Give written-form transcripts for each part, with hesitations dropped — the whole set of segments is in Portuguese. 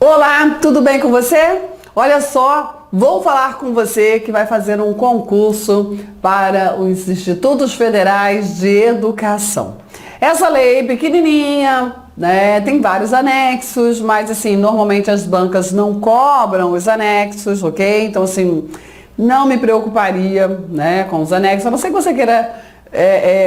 Olá, tudo bem com você? Olha só, vou falar com você que vai fazer um concurso para os Institutos Federais de Educação. Essa lei pequenininha, né, tem vários anexos, mas assim, normalmente as bancas não cobram os anexos, ok? Então assim, não me preocuparia, né, com os anexos, a não ser que você queira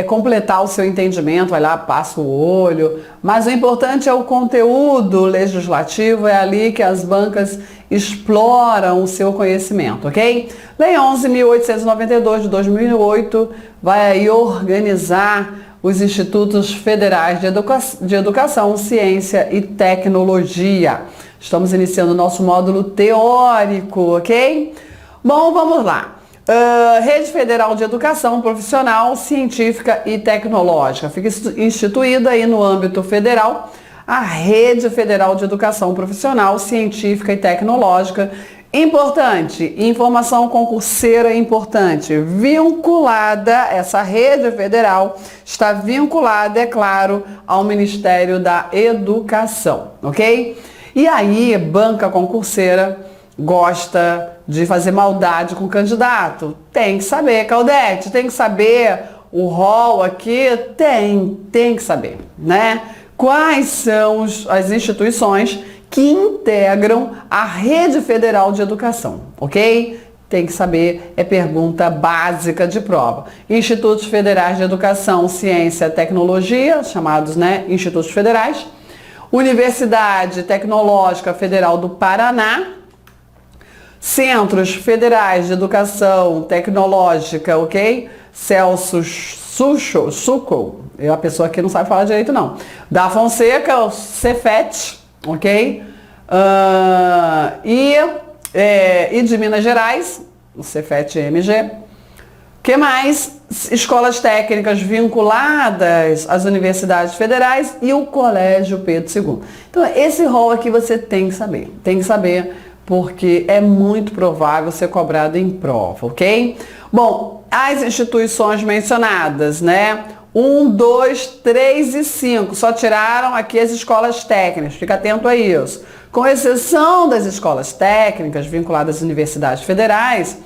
completar o seu entendimento, vai lá, passa o olho, mas o importante é o conteúdo legislativo, é ali que as bancas exploram o seu conhecimento, ok? Lei 11.892 de 2008 vai aí organizar os Institutos Federais de Educação, Ciência e Tecnologia. Estamos iniciando o nosso módulo teórico, ok? Bom, vamos lá. Rede Federal de Educação Profissional, Científica e Tecnológica. Fica instituída aí no âmbito federal a Rede Federal de Educação Profissional, Científica e Tecnológica. Importante, informação concurseira importante, vinculada, essa rede federal está vinculada, é claro, ao Ministério da Educação, ok? E aí, banca concurseira gosta de fazer maldade com o candidato? Tem que saber, Claudete, tem que saber o rol aqui? Tem que saber, né? Quais são as instituições que integram a Rede Federal de Educação, ok? Tem que saber, é pergunta básica de prova. Institutos Federais de Educação, Ciência e Tecnologia, chamados, né, Institutos Federais. Universidade Tecnológica Federal do Paraná. Centros Federais de Educação Tecnológica, ok? Celso Succo, a pessoa aqui não sabe falar direito não. Da Fonseca, o Cefet, ok? E de Minas Gerais, o Cefet MG. Que mais? Escolas técnicas vinculadas às universidades federais e o Colégio Pedro II. Então, esse rol aqui você tem que saber, porque é muito provável ser cobrado em prova, ok? Bom, as instituições mencionadas, né? 1, 2, 3 e 5, só tiraram aqui as escolas técnicas, fica atento a isso. Com exceção das escolas técnicas vinculadas às universidades federais,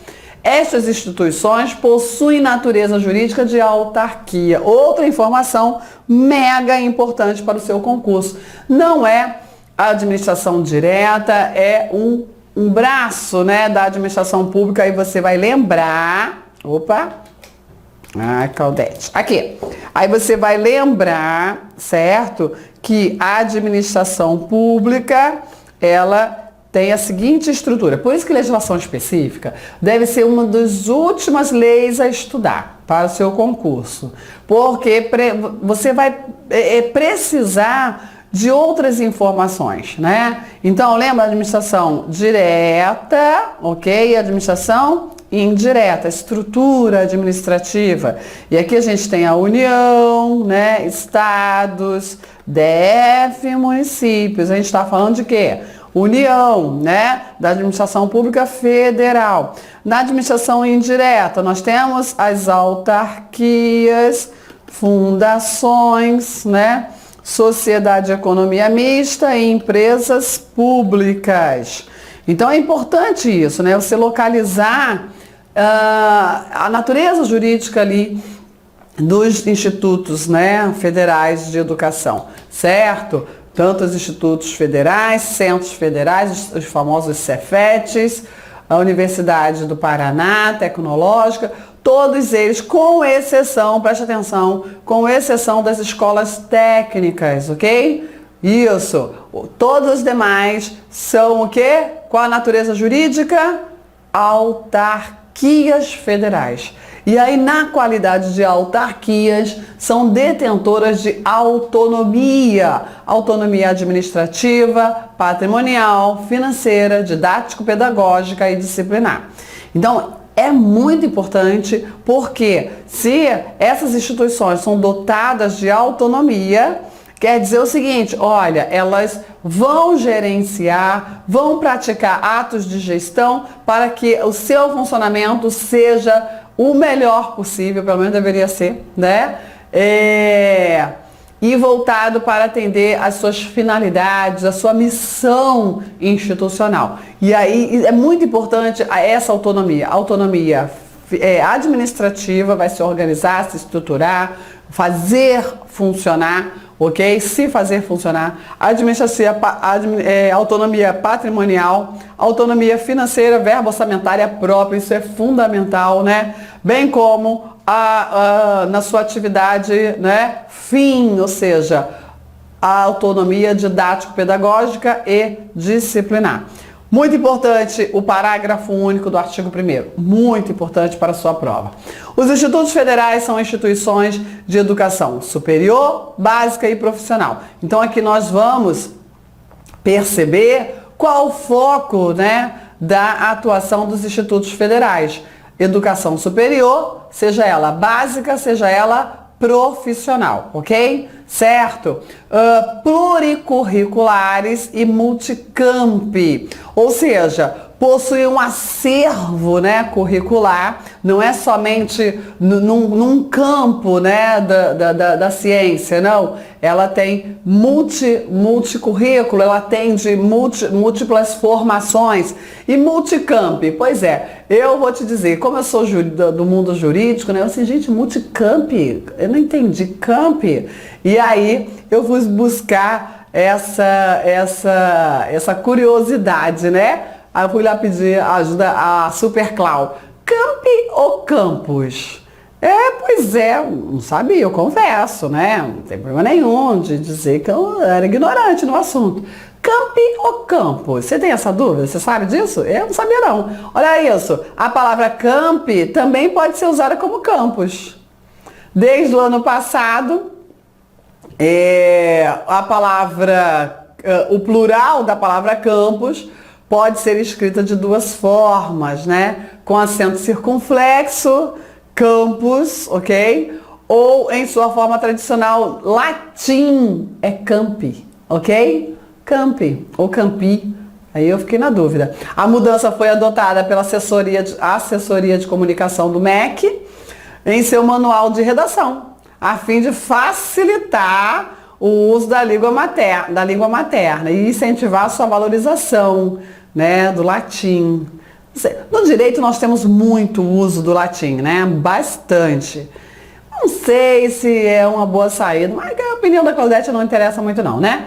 estas instituições possuem natureza jurídica de autarquia. Outra informação mega importante para o seu concurso. Não é a administração direta, é um braço, né, da administração pública, e você vai lembrar, Claudete, aqui, aí você vai lembrar, certo, que a administração pública, ela tem a seguinte estrutura, por isso que legislação específica deve ser uma das últimas leis a estudar para o seu concurso, porque você vai precisar de outras informações, né? Então, lembra a administração direta, ok? Administração indireta, estrutura administrativa. E aqui a gente tem a União, né? Estados, DF e municípios. A gente está falando de quê? União, né? Da administração pública federal. Na administração indireta, nós temos as autarquias, fundações, né? Sociedade de economia mista e empresas públicas. Então é importante isso, né? Você localizar a natureza jurídica ali dos institutos, né, federais de educação, certo? Tanto os institutos federais, centros federais, os famosos Cefetes, a Universidade do Paraná, Tecnológica, todos eles, com exceção, preste atenção, com exceção das escolas técnicas, ok? Isso. Todos os demais são o quê? Qual a natureza jurídica? Autarquias federais. E aí, na qualidade de autarquias, são detentoras de autonomia. Autonomia administrativa, patrimonial, financeira, didático-pedagógica e disciplinar. Então, é muito importante, porque se essas instituições são dotadas de autonomia, quer dizer o seguinte, olha, elas vão gerenciar, vão praticar atos de gestão para que o seu funcionamento seja o melhor possível, pelo menos deveria ser, né? e voltado para atender às suas finalidades, a sua missão institucional. E aí é muito importante essa autonomia. A autonomia administrativa vai se organizar, se estruturar, fazer funcionar, ok? Se fazer funcionar. Autonomia patrimonial, autonomia financeira, verba orçamentária própria, isso é fundamental, né? Bem como na sua atividade, né, fim, ou seja, a autonomia didático-pedagógica e disciplinar. Muito importante o parágrafo único do artigo 1º, muito importante para a sua prova. Os institutos federais são instituições de educação superior, básica e profissional. Então aqui nós vamos perceber qual o foco, né, da atuação dos institutos federais. Educação superior, seja ela básica, seja ela profissional, ok? Certo? Pluricurriculares e multicampi, ou seja, possui um acervo, né, curricular, não é somente num campo, né, da ciência, não. Ela tem multicurrículo, ela atende múltiplas formações e multicampi. Pois é, eu vou te dizer, como eu sou do mundo jurídico, né, eu assim, gente, multicampi, eu não entendi, campi. E aí eu fui buscar essa curiosidade, né? Aí eu fui lá pedir ajuda a Super Clau. Campi ou campus? Pois é, não sabia, eu confesso, né? Não tem problema nenhum de dizer que eu era ignorante no assunto. Campi ou campus? Você tem essa dúvida? Você sabe disso? Eu não sabia não. Olha isso, a palavra campi também pode ser usada como campus. Desde o ano passado, o plural da palavra campus pode ser escrita de duas formas, né? Com acento circunflexo, campus, ok? Ou em sua forma tradicional latim, é campi, ok? Campi ou campi. Aí eu fiquei na dúvida. A mudança foi adotada pela assessoria de comunicação do MEC em seu manual de redação, a fim de facilitar o uso da língua materna e incentivar a sua valorização, né, do latim. No direito nós temos muito uso do latim, né? Bastante. Não sei se é uma boa saída, mas a opinião da Claudete não interessa muito não, né?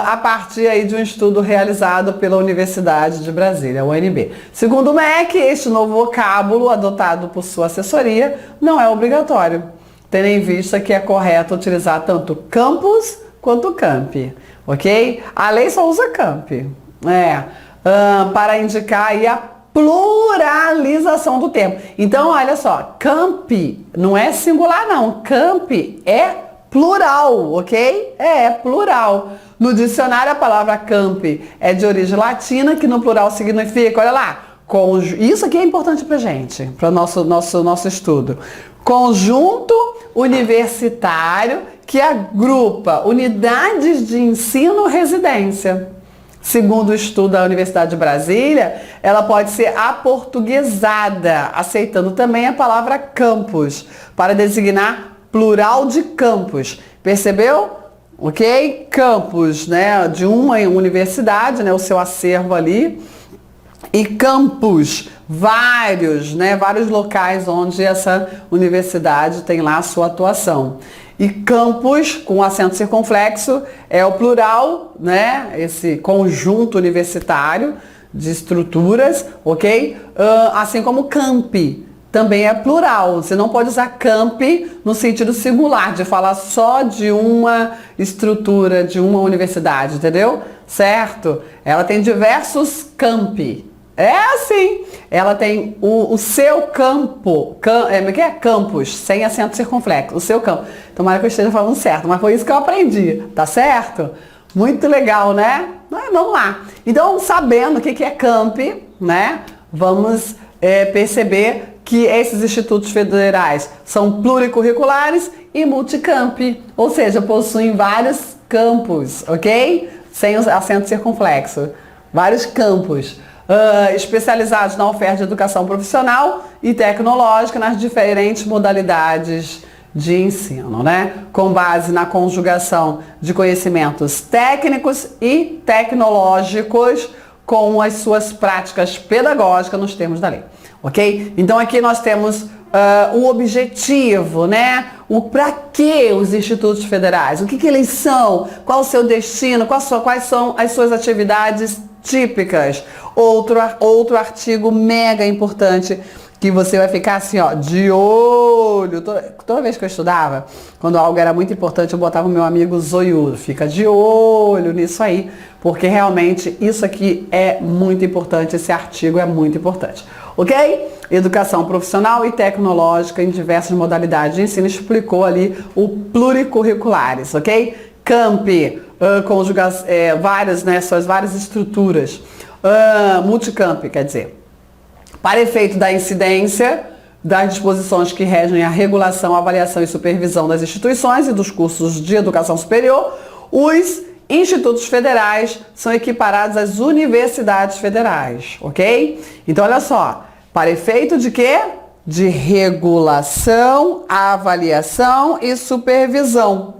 A partir aí de um estudo realizado pela Universidade de Brasília, UNB. Segundo o MEC, este novo vocábulo adotado por sua assessoria não é obrigatório, tendo em vista que é correto utilizar tanto campus quanto campi, ok? A lei só usa campi, para indicar aí a pluralização do termo. Então, olha só, campi não é singular não, campi é plural, ok? É plural. No dicionário a palavra campi é de origem latina, que no plural significa, olha lá, isso aqui é importante pra gente, para o nosso estudo. Conjunto universitário que agrupa unidades de ensino residência. Segundo o estudo da Universidade de Brasília, ela pode ser aportuguesada, aceitando também a palavra campus, para designar plural de campus. Percebeu? Ok? Campus, né, de uma universidade, né, o seu acervo ali. E campus, vários locais onde essa universidade tem lá a sua atuação. E campus, com acento circunflexo, é o plural, né? Esse conjunto universitário de estruturas, ok? Assim como campi, também é plural. Você não pode usar campi no sentido singular, de falar só de uma estrutura, de uma universidade, entendeu? Certo? Ela tem diversos campi. É assim, ela tem o seu campo, campus, sem acento circunflexo, o seu campo. Tomara que eu esteja falando certo, mas foi isso que eu aprendi, tá certo? Muito legal, né? Vamos lá. Então, sabendo o que é campi, né? Vamos perceber que esses institutos federais são pluricurriculares e multicampi, ou seja, possuem vários campos, ok? Sem o acento circunflexo, vários campos. Especializados na oferta de educação profissional e tecnológica nas diferentes modalidades de ensino, né? Com base na conjugação de conhecimentos técnicos e tecnológicos com as suas práticas pedagógicas nos termos da lei, ok? Então aqui nós temos o objetivo, né? O para que os institutos federais, o que eles são, qual o seu destino, quais são as suas atividades típicas. Outro artigo mega importante que você vai ficar assim, ó, de olho. Toda vez que eu estudava, quando algo era muito importante, eu botava o meu amigo zoiudo. Fica de olho nisso aí, porque realmente isso aqui é muito importante, esse artigo é muito importante. Ok? Educação profissional e tecnológica em diversas modalidades de ensino, explicou ali o pluricurriculares, ok? Camp, várias, né, suas várias estruturas. Multicamp, quer dizer, para efeito da incidência das disposições que regem a regulação, avaliação e supervisão das instituições e dos cursos de educação superior, os institutos federais são equiparados às universidades federais, ok? Então, olha só, para efeito de quê? De regulação, avaliação e supervisão.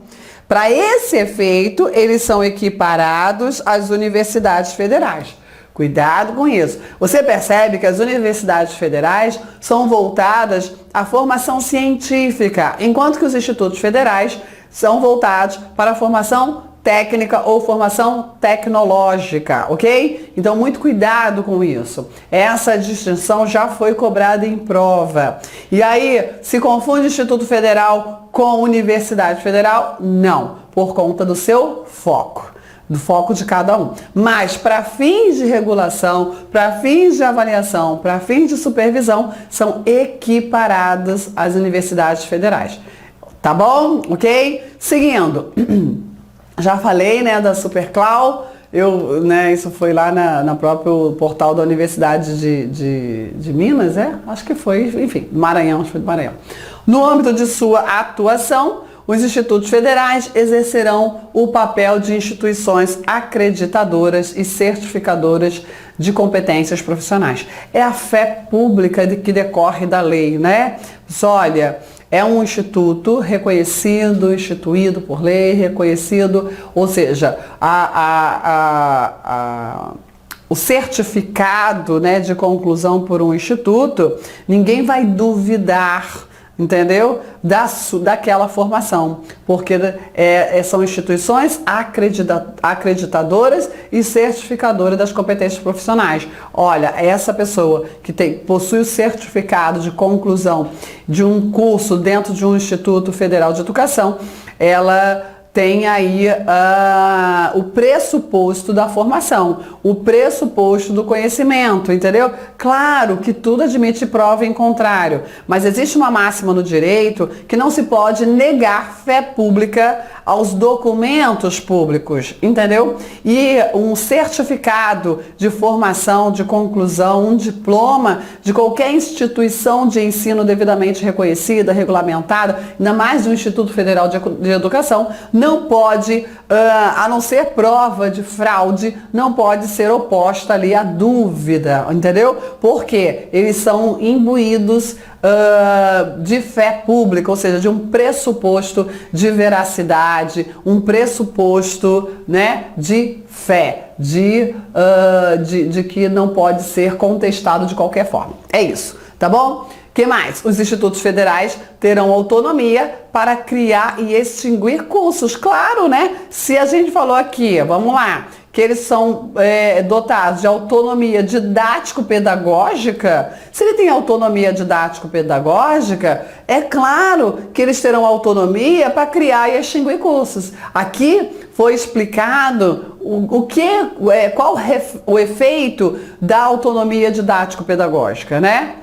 Para esse efeito, eles são equiparados às universidades federais. Cuidado com isso. Você percebe que as universidades federais são voltadas à formação científica, enquanto que os institutos federais são voltados para a formação técnica ou formação tecnológica, ok? Então, muito cuidado com isso. Essa distinção já foi cobrada em prova. E aí, se confunde Instituto Federal com Universidade Federal? Não, por conta do seu foco. Do foco de cada um. Mas, para fins de regulação, para fins de avaliação, para fins de supervisão, são equiparadas às universidades federais. Tá bom? Ok? Seguindo. Já falei, né, da Superclau. Isso foi lá na próprio portal da Universidade de Minas, Acho que foi, enfim, Maranhão, acho que foi do Maranhão. No âmbito de sua atuação, os institutos federais exercerão o papel de instituições acreditadoras e certificadoras de competências profissionais. É a fé pública que decorre da lei, né? Olha, é um instituto reconhecido, instituído por lei, reconhecido, ou seja, o certificado, né, de conclusão por um instituto, ninguém vai duvidar, entendeu? Daquela formação, porque são instituições acreditadoras e certificadoras das competências profissionais. Olha, essa pessoa que possui o certificado de conclusão de um curso dentro de um Instituto Federal de Educação, ela tem aí o pressuposto da formação, o pressuposto do conhecimento, entendeu? Claro que tudo admite prova em contrário, mas existe uma máxima no direito que não se pode negar fé pública aos documentos públicos, entendeu? E um certificado de formação, de conclusão, um diploma de qualquer instituição de ensino devidamente reconhecida, regulamentada, ainda mais do Instituto Federal de Educação, não pode, a não ser prova de fraude, não pode ser oposta ali à dúvida, entendeu? Porque eles são imbuídos de fé pública, ou seja, de um pressuposto de veracidade, um pressuposto, né, de fé, de que não pode ser contestado de qualquer forma. É isso, tá bom? Que mais? Os institutos federais terão autonomia para criar e extinguir cursos. Claro, né? Se a gente falou aqui, vamos lá, que eles são dotados de autonomia didático-pedagógica, se ele tem autonomia didático-pedagógica, é claro que eles terão autonomia para criar e extinguir cursos. Aqui foi explicado qual o efeito da autonomia didático-pedagógica, né?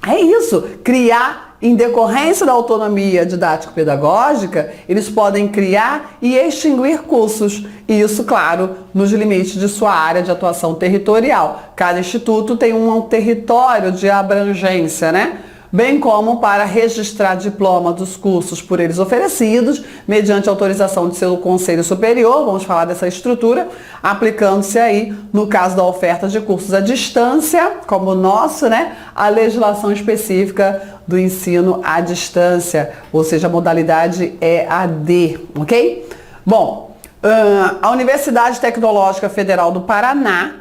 É isso, criar, em decorrência da autonomia didático-pedagógica, eles podem criar e extinguir cursos. E isso, claro, nos limites de sua área de atuação territorial. Cada instituto tem um território de abrangência, né? bem como para registrar diploma dos cursos por eles oferecidos, mediante autorização de seu Conselho Superior, vamos falar dessa estrutura, aplicando-se aí, no caso da oferta de cursos à distância, como o nosso, né, a legislação específica do ensino à distância, ou seja, a modalidade EAD, ok? Bom, a Universidade Tecnológica Federal do Paraná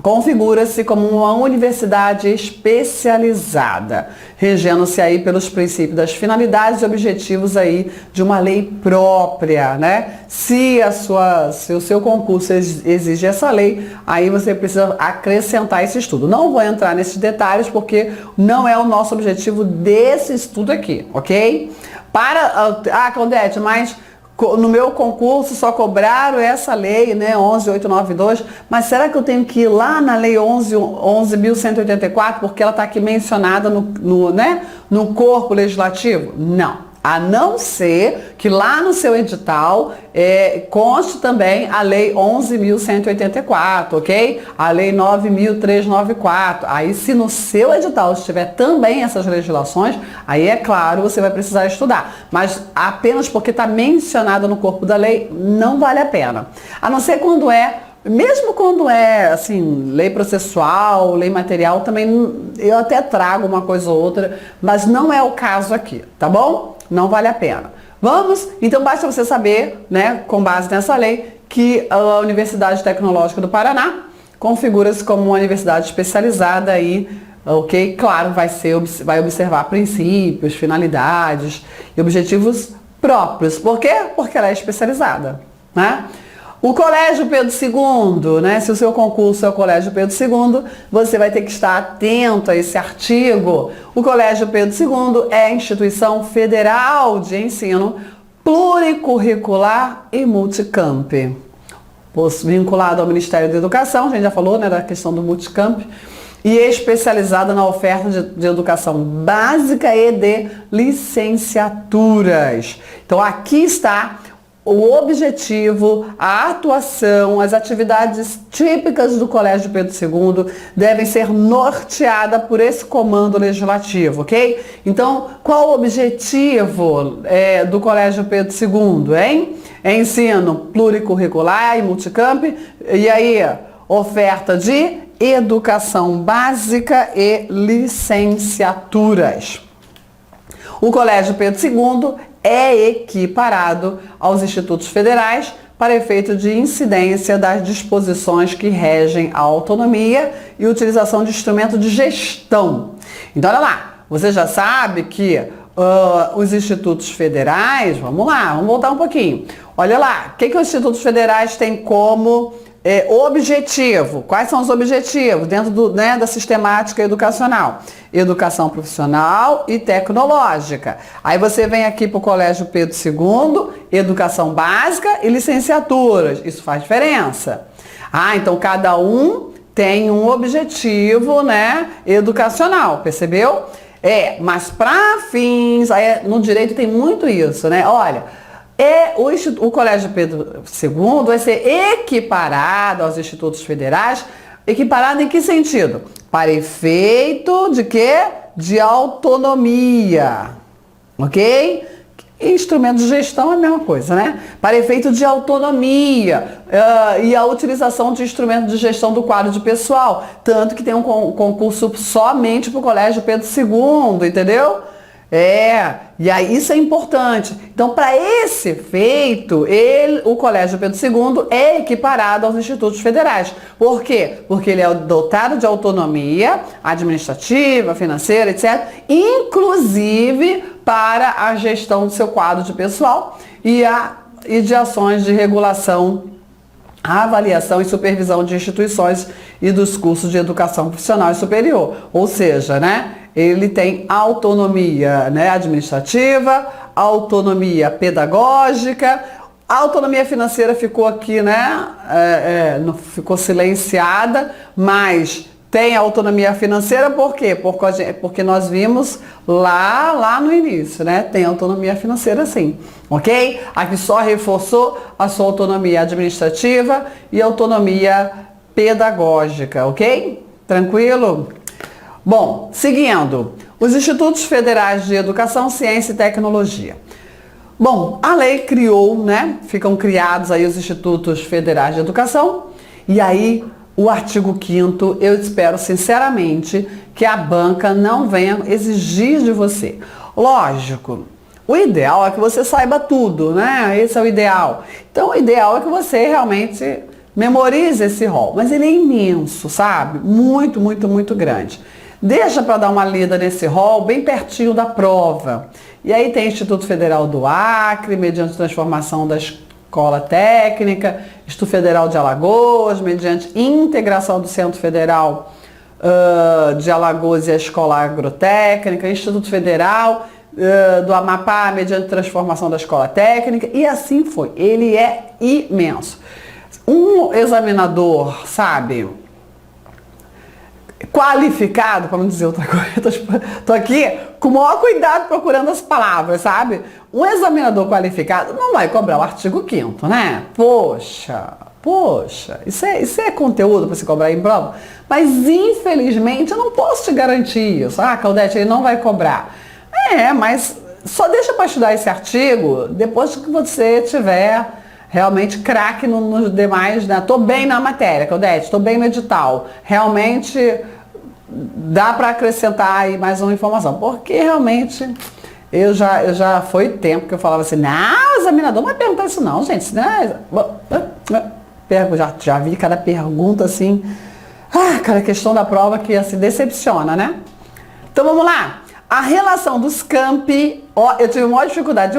configura-se como uma universidade especializada, regendo-se aí pelos princípios das finalidades e objetivos aí de uma lei própria, né? Se o seu concurso exige essa lei, aí você precisa acrescentar esse estudo. Não vou entrar nesses detalhes porque não é o nosso objetivo desse estudo aqui, ok? Claudete, mas no meu concurso só cobraram essa lei, né, 11.892, mas será que eu tenho que ir lá na lei 11.184 porque ela está aqui mencionada no corpo legislativo? Não. A não ser que lá no seu edital conste também a lei 11.184, ok? A lei 9.394. Aí se no seu edital estiver também essas legislações, aí é claro, você vai precisar estudar. Mas apenas porque está mencionada no corpo da lei, não vale a pena. A não ser mesmo quando é, assim, lei processual, lei material, também eu até trago uma coisa ou outra, mas não é o caso aqui, tá bom? Não vale a pena. Vamos? Então basta você saber, né, com base nessa lei, que a Universidade Tecnológica do Paraná configura-se como uma universidade especializada aí, ok? Claro, vai observar princípios, finalidades e objetivos próprios. Por quê? Porque ela é especializada, né? O Colégio Pedro II, né? Se o seu concurso é o Colégio Pedro II, você vai ter que estar atento a esse artigo. O Colégio Pedro II é a instituição federal de ensino pluricurricular e multicamp. Vinculado ao Ministério da Educação, a gente já falou, né, da questão do multicamp, e é especializada na oferta de educação básica e de licenciaturas. Então aqui está o objetivo, a atuação, as atividades típicas do Colégio Pedro II devem ser norteadas por esse comando legislativo, ok? Então, qual o objetivo do Colégio Pedro II, hein? É ensino pluricurricular e multicamp, e aí, oferta de educação básica e licenciaturas. O Colégio Pedro II é equiparado aos institutos federais para efeito de incidência das disposições que regem a autonomia e utilização de instrumento de gestão. Então, olha lá, você já sabe que os institutos federais, vamos lá, vamos voltar um pouquinho. Olha lá, o que os institutos federais têm como objetivo? Quais são os objetivos dentro da sistemática educacional? Educação profissional e tecnológica. Aí você vem aqui para o Colégio Pedro II, educação básica e licenciaturas. Isso faz diferença. Então cada um tem um objetivo, né, educacional, percebeu? Mas para fins, no direito tem muito isso, né? Olha, o Colégio Pedro II vai ser equiparado aos institutos federais. Equiparado em que sentido? Para efeito de quê? De autonomia, ok? Instrumento de gestão é a mesma coisa, né? Para efeito de autonomia e a utilização de instrumento de gestão do quadro de pessoal. Tanto que tem um concurso somente para o Colégio Pedro II, entendeu? E aí isso é importante. Então, para esse efeito, o Colégio Pedro II é equiparado aos institutos federais. Por quê? Porque ele é dotado de autonomia administrativa, financeira, etc., inclusive para a gestão do seu quadro de pessoal e de ações de regulação, avaliação e supervisão de instituições e dos cursos de educação profissional e superior. Ou seja, né? Ele tem autonomia, né, administrativa, autonomia pedagógica, a autonomia financeira ficou aqui, né, ficou silenciada, mas tem autonomia financeira por quê? Porque nós vimos lá no início, né, tem autonomia financeira sim, ok? Aqui só reforçou a sua autonomia administrativa e autonomia pedagógica, ok? Tranquilo? Bom, seguindo, Os Institutos Federais de Educação, Ciência e Tecnologia. Bom, a lei criou, né? Ficam criados aí os Institutos Federais de Educação. E aí, o artigo 5º, eu espero sinceramente que a banca não venha exigir de você. Lógico, o ideal é que você saiba tudo, né? Esse é o ideal. Então, o ideal é que você realmente memorize esse rol. Mas ele é imenso, sabe? Muito, muito, muito grande. Deixa para dar uma lida nesse rol bem pertinho da prova. E aí tem Instituto Federal do Acre, mediante transformação da Escola Técnica, Instituto Federal de Alagoas, mediante integração do Centro Federal de Alagoas e a Escola Agrotécnica, Instituto Federal do Amapá, mediante transformação da Escola Técnica, e assim foi. Ele é imenso. Um examinador, sabe, qualificado, para não dizer outra coisa, tô aqui com o maior cuidado procurando as palavras, sabe? Um examinador qualificado não vai cobrar o artigo 5º, né? Poxa, isso é conteúdo para se cobrar em prova, mas infelizmente eu não posso te garantir isso. Ah, Claudete, ele não vai cobrar. Mas só deixa para estudar esse artigo depois que você tiver realmente craque nos demais, né? Tô bem na matéria, Claudete, tô bem no edital. Realmente dá para acrescentar aí mais uma informação, porque realmente eu já foi tempo que eu falava assim, não, o examinador não vai perguntar isso não, gente. Já vi cada pergunta assim, cada questão da prova que assim decepciona, né? Então vamos lá. A relação dos campi, eu tive maior dificuldade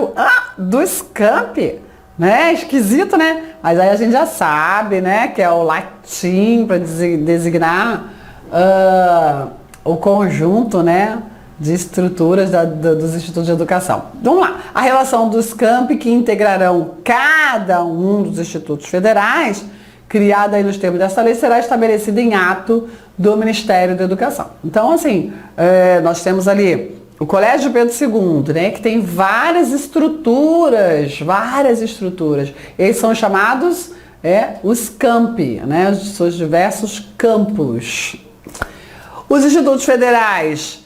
dos campi, né? Esquisito, né? Mas aí a gente já sabe, né? Que é o latim para designar o conjunto, né? De estruturas dos institutos de educação. Vamos lá. A relação dos campi que integrarão cada um dos institutos federais, criada aí nos termos dessa lei, será estabelecida em ato do Ministério da Educação. Então, assim, nós temos ali o Colégio Pedro II, né, que tem várias estruturas. Eles são chamados os campi, né, os seus diversos campos. Os institutos federais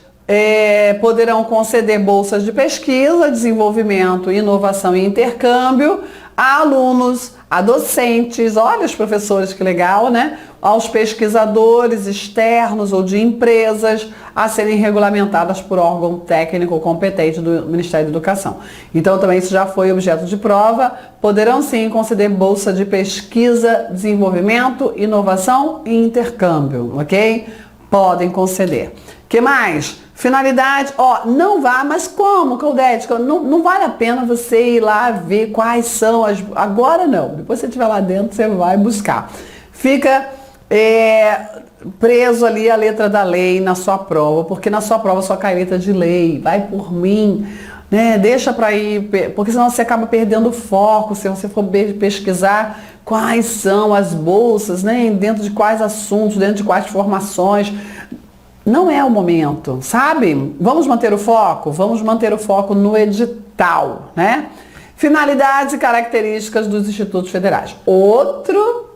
poderão conceder bolsas de pesquisa, desenvolvimento, inovação e intercâmbio a alunos, a docentes, olha os professores, que legal, né? Aos pesquisadores externos ou de empresas a serem regulamentadas por órgão técnico competente do Ministério da Educação. Então também isso já foi objeto de prova. Poderão sim conceder bolsa de pesquisa, desenvolvimento, inovação e intercâmbio, ok? Podem conceder. Que mais? Finalidade, não vá, mas como, Claudete? Não vale a pena você ir lá ver quais são as... Agora não, depois que você estiver lá dentro, você vai buscar. Fica preso ali a letra da lei na sua prova, porque na sua prova só cai letra de lei, vai por mim, né? Deixa para ir, porque senão você acaba perdendo o foco, se você for pesquisar quais são as bolsas, né? Dentro de quais assuntos, dentro de quais formações. Não é o momento, sabe? Vamos manter o foco? Vamos manter o foco no edital, né? Finalidades e características dos institutos federais. Outro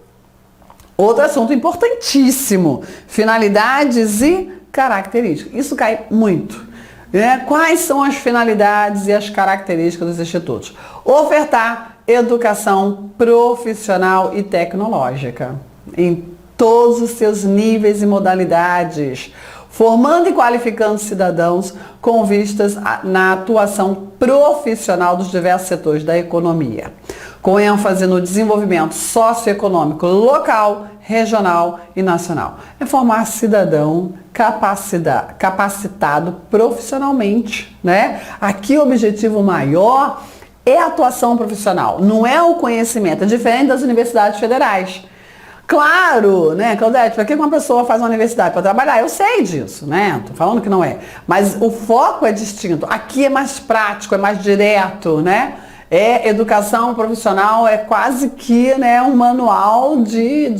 assunto importantíssimo. Finalidades e características. Isso cai muito, né? Quais são as finalidades e as características dos institutos? Ofertar educação profissional e tecnológica em todos os seus níveis e modalidades, formando e qualificando cidadãos com vistas na atuação profissional dos diversos setores da economia, com ênfase no desenvolvimento socioeconômico local, regional e nacional. É formar cidadão capacitado profissionalmente, né? Aqui o objetivo maior é a atuação profissional, não é o conhecimento, é diferente das universidades federais. Claro, né, Claudete, para que uma pessoa faz uma universidade? Para trabalhar, eu sei disso, né? Tô falando que não é. Mas o foco é distinto. Aqui é mais prático, é mais direto, né? Educação profissional, é quase que, né, um manual de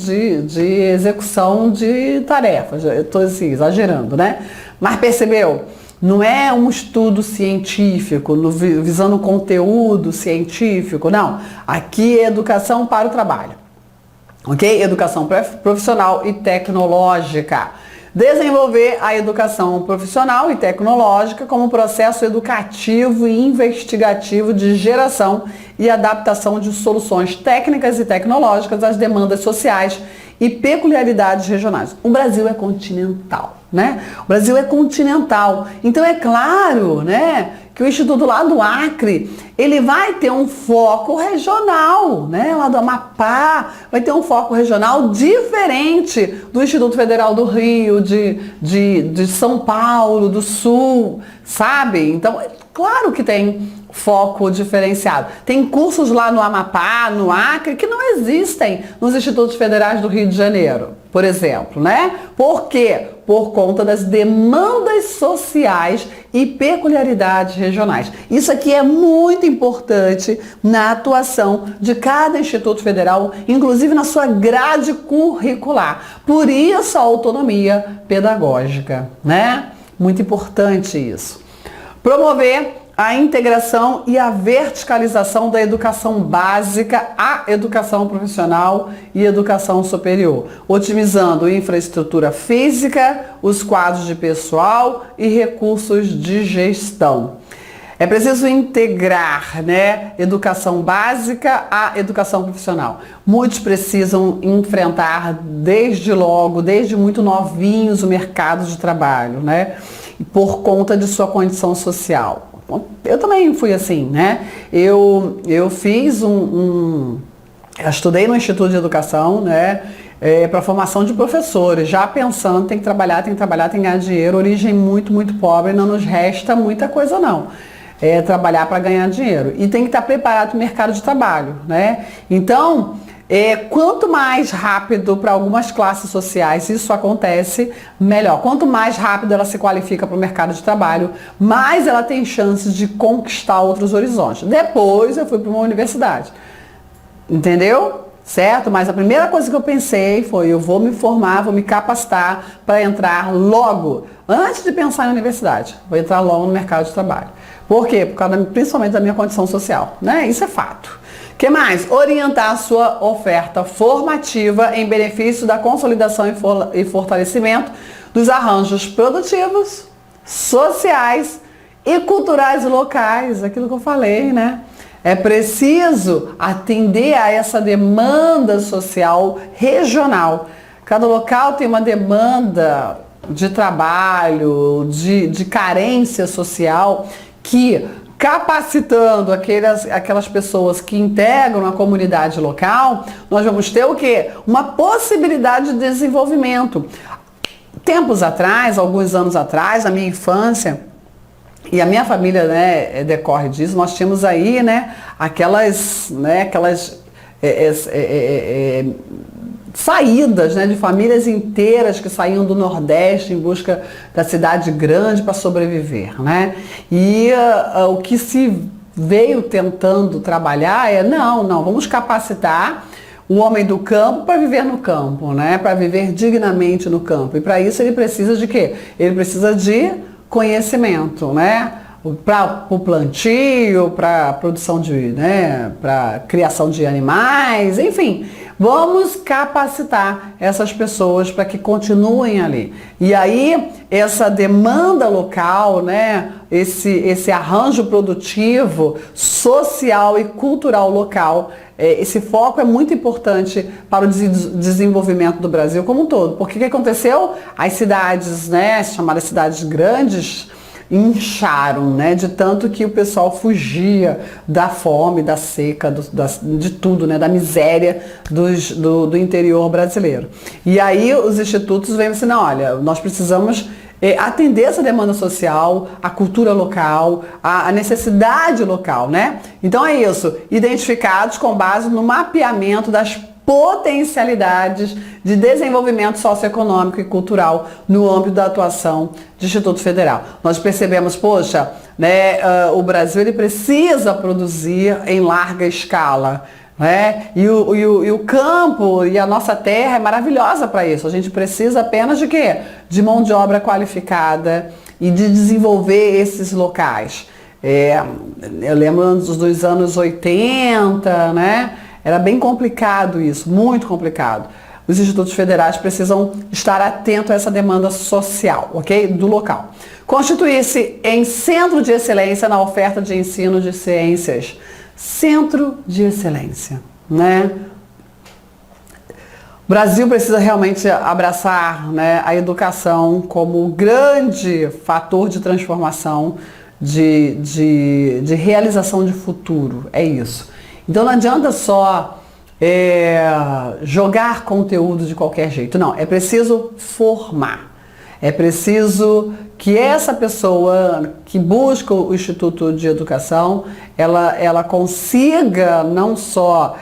execução de tarefas. Eu estou assim, exagerando, né? Mas percebeu? Não é um estudo científico, visando conteúdo científico, não. Aqui é educação para o trabalho. Ok? Educação profissional e tecnológica. Desenvolver a educação profissional e tecnológica como processo educativo e investigativo de geração e adaptação de soluções técnicas e tecnológicas às demandas sociais e peculiaridades regionais. O Brasil é continental, né? O Brasil é continental. Então é claro, né, que o Instituto lá do Acre, ele vai ter um foco regional, né? Lá do Amapá, vai ter um foco regional diferente do Instituto Federal do Rio, de São Paulo, do Sul, sabe? Então, é claro que tem foco diferenciado. Tem cursos lá no Amapá, no Acre, que não existem nos institutos federais do Rio de Janeiro, por exemplo, né? Por quê? Por conta das demandas sociais e peculiaridades regionais. Isso aqui é muito importante na atuação de cada instituto federal, inclusive na sua grade curricular. Por isso a autonomia pedagógica, né? Muito importante isso. Promover a integração e a verticalização da educação básica, a educação profissional e educação superior, otimizando infraestrutura física, os quadros de pessoal e recursos de gestão. É preciso integrar, né, educação básica à educação profissional. Muitos precisam enfrentar desde logo, desde muito novinhos, o mercado de trabalho, né, por conta de sua condição social. Eu também fui assim, né? Eu fiz eu estudei no Instituto de Educação, né? Para formação de professores, já pensando, tem que trabalhar, tem que ganhar dinheiro, origem muito, muito pobre, não nos resta muita coisa não. Trabalhar para ganhar dinheiro. E tem que estar preparado para o mercado de trabalho, né? Então, quanto mais rápido para algumas classes sociais isso acontece, melhor. Quanto mais rápido ela se qualifica para o mercado de trabalho, mais ela tem chances de conquistar outros horizontes. Depois eu fui para uma universidade. Entendeu? Certo? Mas a primeira coisa que eu pensei foi, eu vou me formar, vou me capacitar para entrar logo, antes de pensar em universidade. Vou entrar logo no mercado de trabalho. Por quê? Por causa principalmente da minha condição social, né? Isso é fato. O que mais? Orientar a sua oferta formativa em benefício da consolidação e fortalecimento dos arranjos produtivos, sociais e culturais locais, aquilo que eu falei, né? É preciso atender a essa demanda social regional. Cada local tem uma demanda de trabalho, de carência social, que capacitando aquelas pessoas que integram a comunidade local, nós vamos ter o quê? Uma possibilidade de desenvolvimento. Tempos atrás, alguns anos atrás, na minha infância, e a minha família, né, decorre disso, nós tínhamos aí, né, aquelas saídas, né, de famílias inteiras que saíam do Nordeste em busca da cidade grande para sobreviver, né? E o que se veio tentando trabalhar não, vamos capacitar o homem do campo para viver no campo, né? Para viver dignamente no campo. E para isso ele precisa de quê? Ele precisa de conhecimento, né? Para o plantio, para a produção para criação de animais, enfim, vamos capacitar essas pessoas para que continuem ali. E aí, essa demanda local, né, esse arranjo produtivo, social e cultural local, esse foco é muito importante para o desenvolvimento do Brasil como um todo. Porque o que aconteceu? As cidades, né, chamadas cidades grandes, incharam, né? De tanto que o pessoal fugia da fome, da seca, de tudo, né? Da miséria do interior brasileiro. E aí os institutos vêm assim, não, olha, nós precisamos atender essa demanda social, a cultura local, a necessidade local, né? Então é isso, identificados com base no mapeamento das potencialidades de desenvolvimento socioeconômico e cultural no âmbito da atuação do Instituto Federal. Nós percebemos, poxa, né, o Brasil ele precisa produzir em larga escala, né? E o campo e a nossa terra é maravilhosa para isso. A gente precisa apenas de quê? De mão de obra qualificada e de desenvolver esses locais. Eu lembro dos anos 80, né? Era bem complicado isso, muito complicado. os institutos federais precisam estar atentos a essa demanda social, ok? Do local. Constituir-se em centro de excelência na oferta de ensino de ciências. Centro de excelência, né? O Brasil precisa realmente abraçar, né, a educação como grande fator de transformação, de realização de futuro. É isso. Então não adianta só jogar conteúdo de qualquer jeito. Não, é preciso formar. É preciso que essa pessoa que busca o Instituto de Educação, ela consiga não só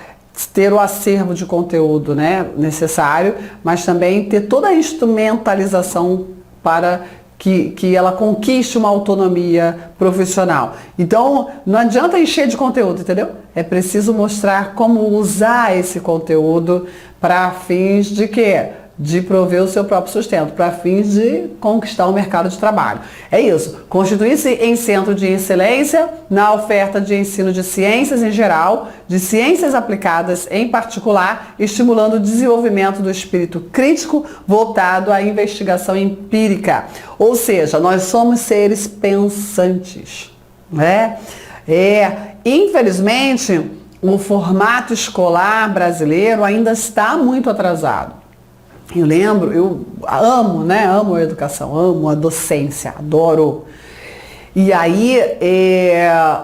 ter o acervo de conteúdo, né, necessário, mas também ter toda a instrumentalização para que ela conquiste uma autonomia profissional. Então, não adianta encher de conteúdo, entendeu? É preciso mostrar como usar esse conteúdo para fins de quê? De prover o seu próprio sustento, para fins de conquistar o mercado de trabalho. É isso. Constituir-se em centro de excelência na oferta de ensino de ciências em geral, de ciências aplicadas em particular, estimulando o desenvolvimento do espírito crítico voltado à investigação empírica. Ou seja, nós somos seres pensantes, né? Infelizmente, o formato escolar brasileiro ainda está muito atrasado. Eu lembro, eu amo, né? Amo a educação, amo a docência, adoro. E aí,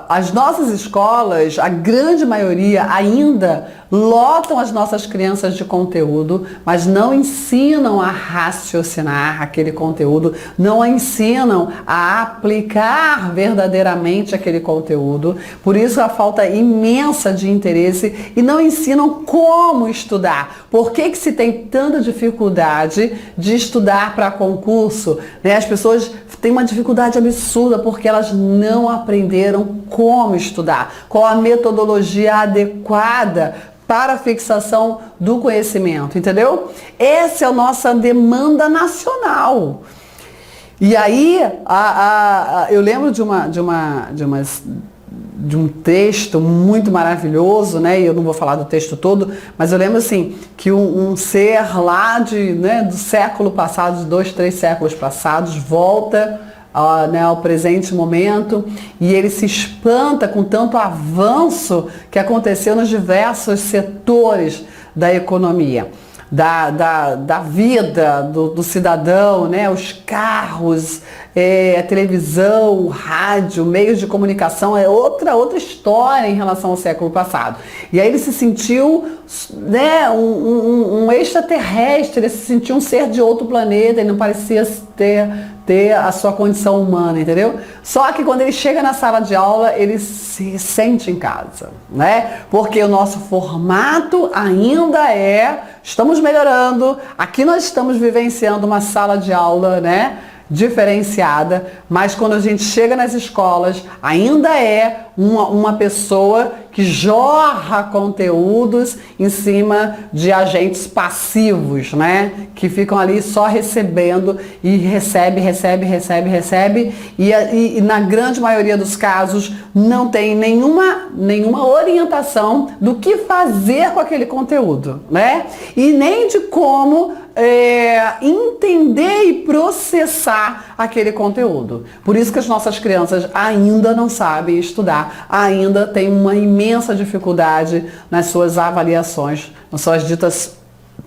as nossas escolas, a grande maioria ainda lotam as nossas crianças de conteúdo, mas não ensinam a raciocinar aquele conteúdo, não a ensinam a aplicar verdadeiramente aquele conteúdo. Por isso a falta imensa de interesse e não ensinam como estudar. Por que se tem tanta dificuldade de estudar para concurso? Né? As pessoas têm uma dificuldade absurda porque elas não aprenderam como estudar, qual a metodologia adequada para a fixação do conhecimento, entendeu? Essa é a nossa demanda nacional. E aí, eu lembro de um texto muito maravilhoso, né? E eu não vou falar do texto todo, mas eu lembro assim, que um ser lá do século passado, de 2, 3 séculos passados, volta ao presente momento e ele se espanta com tanto avanço que aconteceu nos diversos setores da economia, da vida do cidadão, né? Os carros, a televisão, o rádio, meios de comunicação, é outra história em relação ao século passado. E aí ele se sentiu, né, um extraterrestre, ele se sentiu um ser de outro planeta e não parecia ter a sua condição humana, entendeu? Só que quando ele chega na sala de aula, ele se sente em casa, né? Porque o nosso formato ainda estamos melhorando, aqui nós estamos vivenciando uma sala de aula, né, diferenciada, mas quando a gente chega nas escolas, ainda é uma pessoa que jorra conteúdos em cima de agentes passivos, né? Que ficam ali só recebendo e recebe, e na grande maioria dos casos não tem nenhuma orientação do que fazer com aquele conteúdo, né? E nem de como entender e processar aquele conteúdo. Por isso que as nossas crianças ainda não sabem estudar, ainda têm uma imensa dificuldade nas suas avaliações, nas suas ditas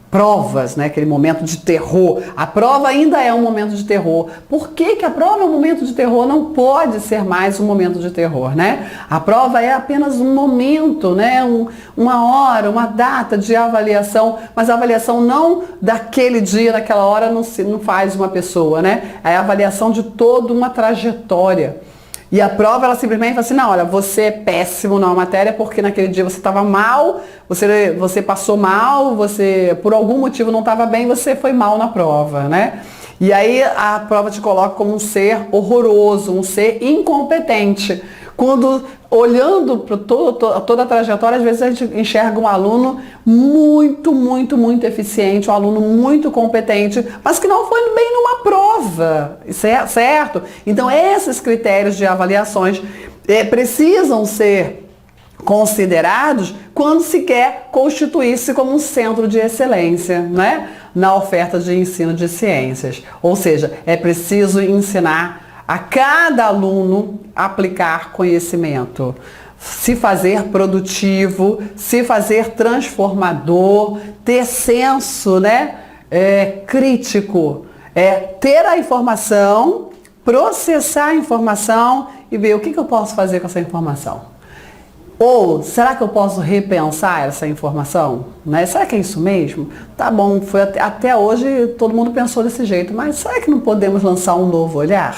provas, né? Aquele momento de terror. A prova ainda é um momento de terror. Por que a prova é um momento de terror? Não pode ser mais um momento de terror, né? A prova é apenas um momento, né? Uma hora, uma data de avaliação, mas a avaliação não daquele dia, daquela hora, não faz uma pessoa, né? É a avaliação de toda uma trajetória. E a prova, ela simplesmente fala assim, não, olha, você é péssimo na matéria porque naquele dia você estava mal, você passou mal, você por algum motivo não estava bem, você foi mal na prova, né? E aí a prova te coloca como um ser horroroso, um ser incompetente. Quando, olhando para toda a trajetória, às vezes a gente enxerga um aluno muito eficiente, um aluno muito competente, mas que não foi bem numa prova, certo? Então, esses critérios de avaliações precisam ser considerados quando se quer constituir-se como um centro de excelência, né, na oferta de ensino de ciências. Ou seja, é preciso ensinar a cada aluno a aplicar conhecimento, se fazer produtivo, se fazer transformador, ter senso, né, crítico, ter a informação, processar a informação e ver o que eu posso fazer com essa informação. Ou, será que eu posso repensar essa informação? Né? Será que é isso mesmo? Tá bom, foi até hoje todo mundo pensou desse jeito, mas será que não podemos lançar um novo olhar?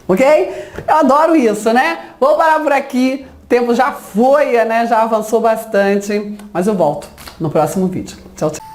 Ok? Eu adoro isso, né? Vou parar por aqui, o tempo já foi, né? Já avançou bastante, mas eu volto no próximo vídeo. Tchau, tchau.